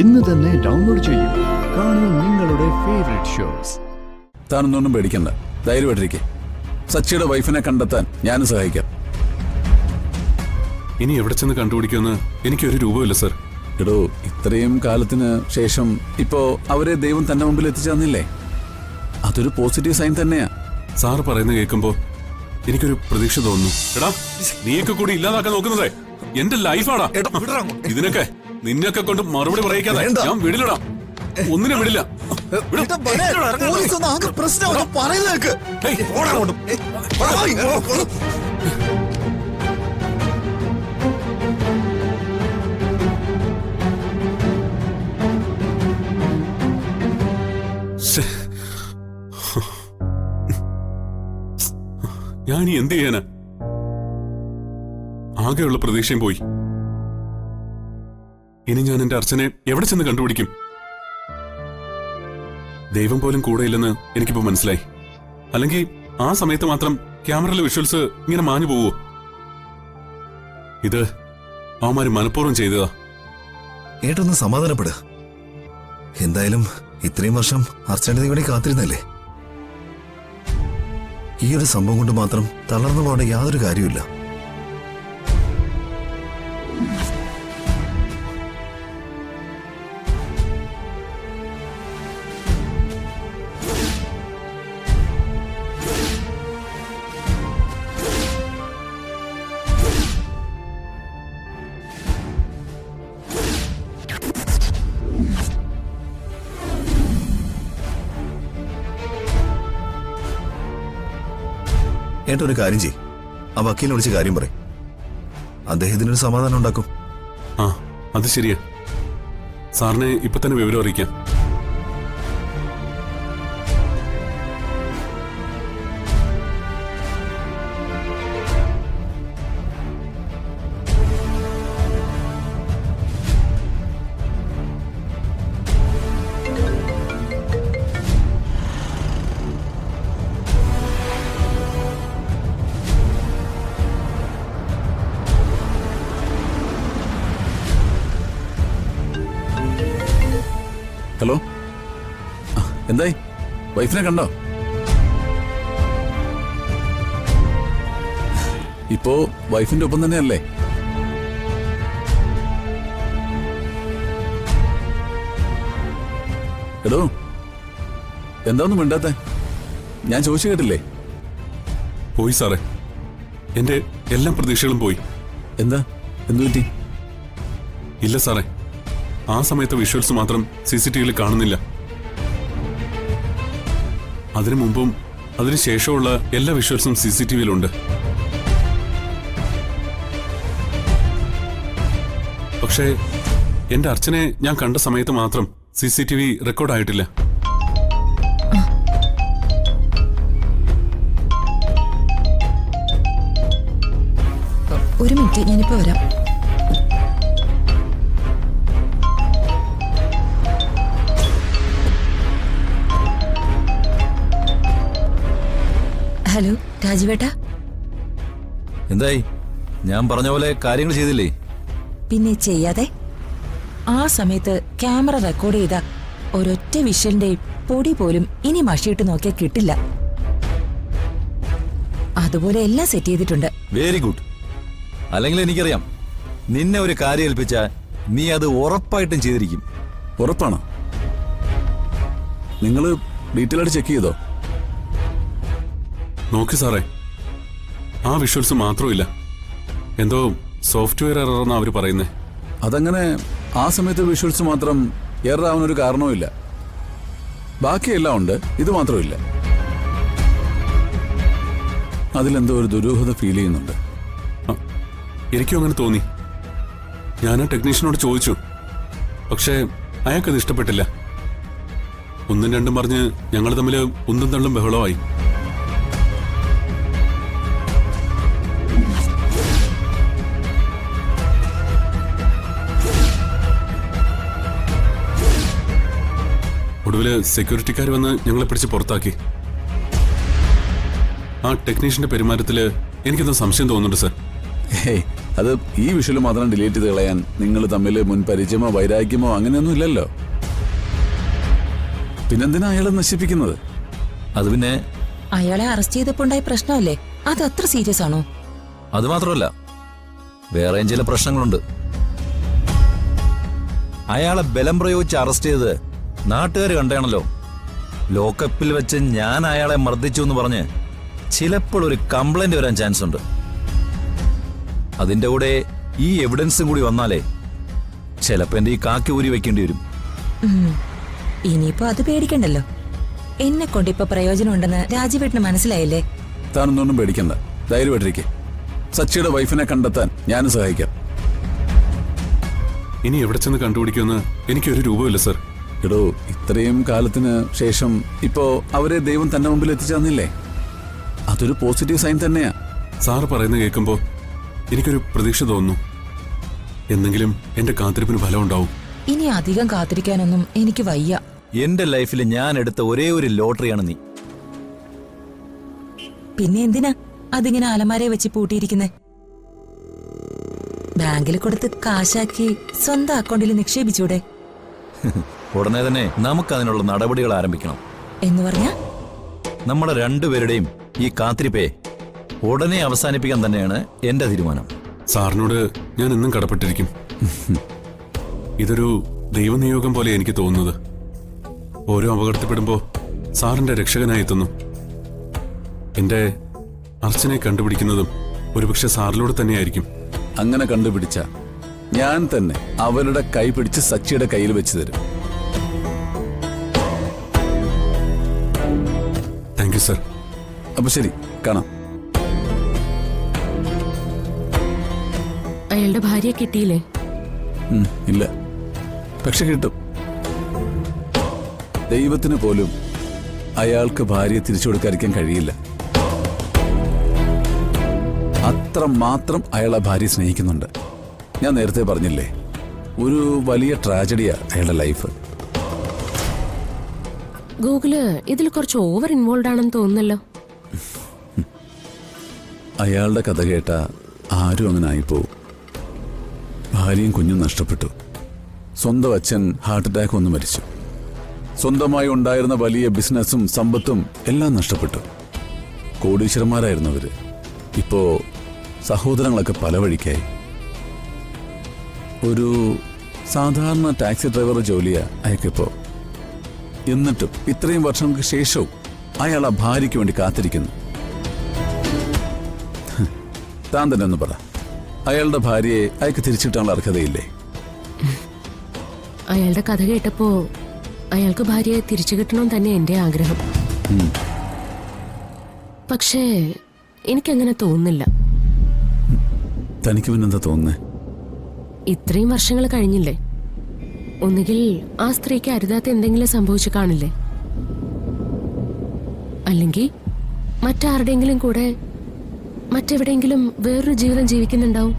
ഇന്ന് തന്നെ ഡൗൺലോഡ് ചെയ്യൂ. കാണൂ നിങ്ങളുടെ ഫേവറേറ്റ് ഷോസ്. താനൊന്നും പേടിക്കണ്ട, ധൈര്യമായിട്ടിരിക്കെ. സച്ചിയുടെ വൈഫിനെ കണ്ടെത്താൻ ഞാനും സഹായിക്കാം. ഇനി എവിടെ ചെന്ന് കണ്ടുപിടിക്കുമെന്ന് എനിക്കൊരു രൂപമില്ല സർ. എടോ, ഇത്രയും കാലത്തിന് ശേഷം ഇപ്പോ അവരെ ദൈവം തന്റെ മുമ്പിൽ എത്തിച്ചേർന്നില്ലേ? അതൊരു പോസിറ്റീവ് സൈൻ തന്നെയാ. സാറ് പറയുന്നത് കേൾക്കുമ്പോ എനിക്കൊരു പ്രതീക്ഷ തോന്നുന്നു. എടാ, നീയൊക്കെ കൂടി ഇല്ലാതാക്കാൻ നോക്കുന്നതേ എന്റെ ലൈഫാടാ. ഇതിനൊക്കെ നിന്നെയൊക്കെ കൊണ്ട് മറുപടി പറയിക്കാതെ ഞാൻ വിടില്ലടാ, ഒന്നിനെ വിടില്ല. ഞാൻ എന്ത് ചെയ്യാനാ? ആകെയുള്ള പ്രതീക്ഷയും പോയി. ഇനി ഞാൻ എന്റെ അർച്ചനെ എവിടെ ചെന്ന് കണ്ടുപിടിക്കും? ദൈവം പോലും കൂടെയില്ലെന്ന് എനിക്കിപ്പോ മനസ്സിലായി. അല്ലെങ്കിൽ ആ സമയത്ത് മാത്രം ക്യാമറയിലെ വിഷ്വൽസ് ഇങ്ങനെ മാഞ്ഞു പോവോ? ഇത് അവന്മാര് മനഃപൂർവ്വം ചെയ്തതാ. ഏട്ടൊന്ന് സമാധാനപ്പെടുക. എന്തായാലും ഇത്രയും വർഷം അർച്ചന്റെ വേണ്ടി കാത്തിരുന്നല്ലേ. ഈ ഒരു സംഭവം കൊണ്ട് മാത്രം തളർന്നു പോകേണ്ട യാതൊരു കാര്യമില്ല. ഏട്ടൊരു കാര്യം ചെയ്യ്, ആ വക്കീലിനെ വിളിച്ച് കാര്യം പറയും. അദ്ദേഹത്തിനൊരു സമാധാനം ഉണ്ടാക്കും. ആ, അത് ശരിയാ. സാറിനെ ഇപ്പൊ തന്നെ വിവരം അറിയിക്കാം. ഹലോ, എന്തായി? വൈഫിനെ കണ്ടോ? ഇപ്പോ വൈഫിന്റെ ഒപ്പം തന്നെയല്ലേ? എടോ, എന്താന്നും മിണ്ടാത്തെ? ഞാൻ ചോദിച്ചു കേട്ടില്ലേ? പോയി സാറേ, എന്റെ എല്ലാ പ്രതീക്ഷകളും പോയി. എന്താ, എന്തു പറ്റി? ഇല്ല സാറേ, ആ സമയത്തെ വിഷ്വൽസ് മാത്രം CCTVയിൽ കാണുന്നില്ല. അതിനു മുമ്പും അതിനുശേഷമുള്ള എല്ലാ വിഷ്വൽസും CCTVയിലുണ്ട്. പക്ഷേ എന്റെ അർച്ചനെ ഞാൻ കണ്ട സമയത്ത് മാത്രം CCTV റെക്കോർഡായിട്ടില്ല. ഒരു മിനിറ്റ്, ഞാനിപ്പോ വരാം. ഹലോ രാജുവേട്ടാ. എന്തായി? ഞാൻ പറഞ്ഞ പോലെ കാര്യങ്ങൾ ചെയ്തില്ലേ? പിന്നെ ചെയ്യാതെ? ആ സമയത്ത് ക്യാമറ റെക്കോർഡ് ചെയ്ത ഒരൊറ്റ വിഷ്വലിന്റെ പൊടി പോലും ഇനി മഷിയിട്ട് നോക്കിയാൽ കിട്ടില്ല. അതുപോലെ എല്ലാം സെറ്റ് ചെയ്തിട്ടുണ്ട്. Very good. അല്ലെങ്കിൽ എനിക്കറിയാം, നിന്നെ ഒരു കാര്യം ഏൽപ്പിച്ച നീ അത് ഉറപ്പായിട്ടും ചെയ്തിരിക്കും. ഉറപ്പാണോ? നിങ്ങൾ ഡീറ്റെയിൽ ആയിട്ട് ചെക്ക് ചെയ്തോ? നോക്കി സാറേ, ആ വിഷ്വൽസ് മാത്രമില്ല. എന്തോ സോഫ്റ്റ്വെയർ എററെന്നാ അവര് പറയുന്നേ. അതങ്ങനെ ആ സമയത്ത് വിഷ്വൽസ് മാത്രം എറർ ആവാനൊരു കാരണവുമില്ല. ബാക്കിയെല്ലാം ഉണ്ട്, ഇത് മാത്രമില്ല. അതിലെന്തോ ഒരു ദുരൂഹത ഫീൽ ചെയ്യുന്നുണ്ട്. എനിക്കും അങ്ങനെ തോന്നി. ഞാൻ ആ ടെക്നീഷ്യനോട് ചോദിച്ചു, പക്ഷേ അയാൾക്കത് ഇഷ്ടപ്പെട്ടില്ല. ഒന്നും രണ്ടും പറഞ്ഞ് ഞങ്ങൾ തമ്മിൽ ഉന്തും തള്ളും ബഹളമായി. ഒടുവില് സെക്യൂരിറ്റിക്കാർ വന്ന് ഞങ്ങളെ പിടിച്ച് പുറത്താക്കി. ആ ടെക്നീഷ്യന്റെ പെരുമാറ്റത്തില് എനിക്കെന്തോ സംശയം തോന്നുന്നുണ്ട് സർ. അത് ഈ വിഷ്വൽ മാത്രം ഡിലീറ്റ് ചെയ്ത് കളയാൻ നിങ്ങൾ തമ്മിൽ മുൻ പരിചയമോ വൈരാഗ്യമോ അങ്ങനെയൊന്നും ഇല്ലല്ലോ. പിന്നെന്തിനാ അയാളെ നശിപ്പിക്കുന്നത്? അത് പിന്നെ അയാളെ അറസ്റ്റ് ചെയ്തപ്പോ ഉണ്ടായ പ്രശ്നമല്ലേ, അത് അത്ര സീരിയസ് ആണോ? അത് മാത്രമല്ല, വേറെയും ചില പ്രശ്നങ്ങളുണ്ട്. അയാളെ ബലം പ്രയോഗിച്ച് അറസ്റ്റ് ചെയ്ത് നാട്ടുകാർ കണ്ടാണല്ലോ. ലോക്കപ്പിൽ വെച്ച് ഞാൻ അയാളെ മർദ്ദിച്ചു എന്ന് പറഞ്ഞ് ചിലപ്പോൾ ഒരു കംപ്ലൈന്റ് വരാൻ ചാൻസ് ഉണ്ട്. അതിന്റെ കൂടെ ഈ എവിഡൻസും കൂടി വന്നാലേ ചിലപ്പോ എന്റെ ഈ കാക്കി ഊരി വെക്കേണ്ടി വരും. ഇനിയിപ്പോ അത് പേടിക്കണ്ടല്ലോ. എന്നെ കൊണ്ട് ഇപ്പൊ പ്രയോജനം ഉണ്ടെന്ന് രാജീവേട്ടന് മനസ്സിലായില്ലേ? താനൊന്നും പേടിക്കണ്ട, ധൈര്യമായിട്ടിരിക്കെ. സച്ചിയുടെ വൈഫിനെ കണ്ടെത്താൻ ഞാനും സഹായിക്കാം. ഇനി എവിടെ ചെന്ന് കണ്ടുപിടിക്കുമെന്ന് എനിക്കൊരു രൂപമില്ല സർ. എടോ, ഇത്രയും കാലത്തിന് ശേഷം ഇപ്പോ അവരെ ദൈവം തന്റെ മുമ്പിൽ എത്തിച്ചു തന്നില്ലേ? അതൊരു പോസിറ്റീവ് സൈൻ തന്നെയാ. സാറ് പറയുന്നത് കേൾക്കുമ്പോൾ എനിക്കൊരു പ്രതീക്ഷ തോന്നുന്നു. എന്നെങ്കിലും എന്റെ കാത്തിരിപ്പിന് ഫലം ഉണ്ടാവും. ഇനി അധികം കാത്തിരിക്കാനൊന്നും എനിക്ക് വയ്യ. എന്റെ ലൈഫിൽ ഞാൻ എടുത്ത ഒരേ ഒരു ലോട്ടറിയാണ് നീ. പിന്നെ എന്തിനാ അതിങ്ങനെ അലമാരയെ വെച്ച് പൂട്ടിയിരിക്കുന്നേ? ബാങ്കിൽ കൊടുത്ത് കാശാക്കി സ്വന്തം അക്കൗണ്ടിൽ നിക്ഷേപിച്ചൂടെ? ഉടനെ തന്നെ നമുക്ക് അതിനുള്ള നടപടികൾ ആരംഭിക്കണം. എന്ന് പറഞ്ഞ നമ്മുടെ രണ്ടുപേരുടെയും ഈ കാത്തിരിപ്പേ ഉടനെ അവസാനിപ്പിക്കാൻ തന്നെയാണ് എന്റെ തീരുമാനം. സാറിനോട് ഞാൻ എന്നും കടപ്പെട്ടിരിക്കും. ഇതൊരു ദൈവനിയോഗം പോലെ എനിക്ക് തോന്നുന്നത്. ഓരോ അപകടത്തിൽപ്പെടുമ്പോ സാറിന്റെ രക്ഷകനായി എത്തുന്നു. എന്റെ അർച്ചനെ കണ്ടുപിടിക്കുന്നതും ഒരുപക്ഷെ സാറിലൂടെ തന്നെയായിരിക്കും. അങ്ങനെ കണ്ടുപിടിച്ച ഞാൻ തന്നെ അവരുടെ കൈ പിടിച്ച് സച്ചിയുടെ കയ്യിൽ വെച്ച് തരും. Thank you sir. അപ്പൊ ശരി, കാണാം. അയാളുടെ ഭാര്യയെ കിട്ടിയില്ലേ? ഇല്ല, പക്ഷെ കിട്ടും. ദൈവത്തിന് പോലും അയാൾക്ക് ഭാര്യയെ തിരിച്ചു കൊടുക്കാതിരിക്കാൻ കഴിയില്ല. അത്ര മാത്രം അയാൾ ആ ഭാര്യയെ സ്നേഹിക്കുന്നുണ്ട്. ഞാൻ നേരത്തെ പറഞ്ഞില്ലേ, ഒരു വലിയ ട്രാജഡിയാ അയാളുടെ ലൈഫ്. ഗൂഗിള് ഇതിൽ കുറച്ച് ഓവർ ഇൻവോൾവ് ആണെന്ന് തോന്നുന്നല്ലോ. അയാളുടെ കഥ കേട്ട ആരും അങ്ങനെ ആയിപ്പോവും. ഭാര്യയും കുഞ്ഞും നഷ്ടപ്പെട്ടു. സ്വന്തം അച്ഛൻ ഹാർട്ട് അറ്റാക്ക് വന്ന് മരിച്ചു. സ്വന്തമായി ഉണ്ടായിരുന്ന വലിയ ബിസിനസ്സും സമ്പത്തും എല്ലാം നഷ്ടപ്പെട്ടു. കോടീശ്വരന്മാരായിരുന്നവര് ഇപ്പോ സഹോദരങ്ങളൊക്കെ പല വഴിക്കായി. ഒരു സാധാരണ ടാക്സി ഡ്രൈവർ ജോലിയാ അയാൾക്കിപ്പോ. എന്നിട്ടും ഇത്രയും വർഷങ്ങൾക്ക് ശേഷവും അയാൾ ആ ഭാര്യയ്ക്ക് വേണ്ടി കാത്തിരിക്കുന്നു. താൻ തന്നെ ഒന്ന് പറ, അയാളുടെ ഭാര്യയെ അയാൾക്ക് തിരിച്ചിട്ടാനുള്ള അർഹതയില്ലേ? അയാളുടെ കഥ കേട്ടപ്പോ അയാൾക്ക് ഭാര്യയെ തിരിച്ചു കിട്ടണമെന്ന് തന്നെ എന്റെ ആഗ്രഹം. പക്ഷേ എനിക്കങ്ങനെ തോന്നുന്നില്ല. തനിക്ക് പിന്നെന്താ തോന്നുന്നേ? ഇത്രയും വർഷങ്ങൾ കഴിഞ്ഞില്ലേ, ഒന്നുകിൽ ആ സ്ത്രീക്ക് അരുതാത്ത എന്തെങ്കിലും സംഭവിച്ചു കാണില്ലേ, അല്ലെങ്കിൽ മറ്റാരുടെയെങ്കിലും കൂടെ മറ്റെവിടെയെങ്കിലും വേറൊരു ജീവിതം ജീവിക്കുന്നുണ്ടാവും.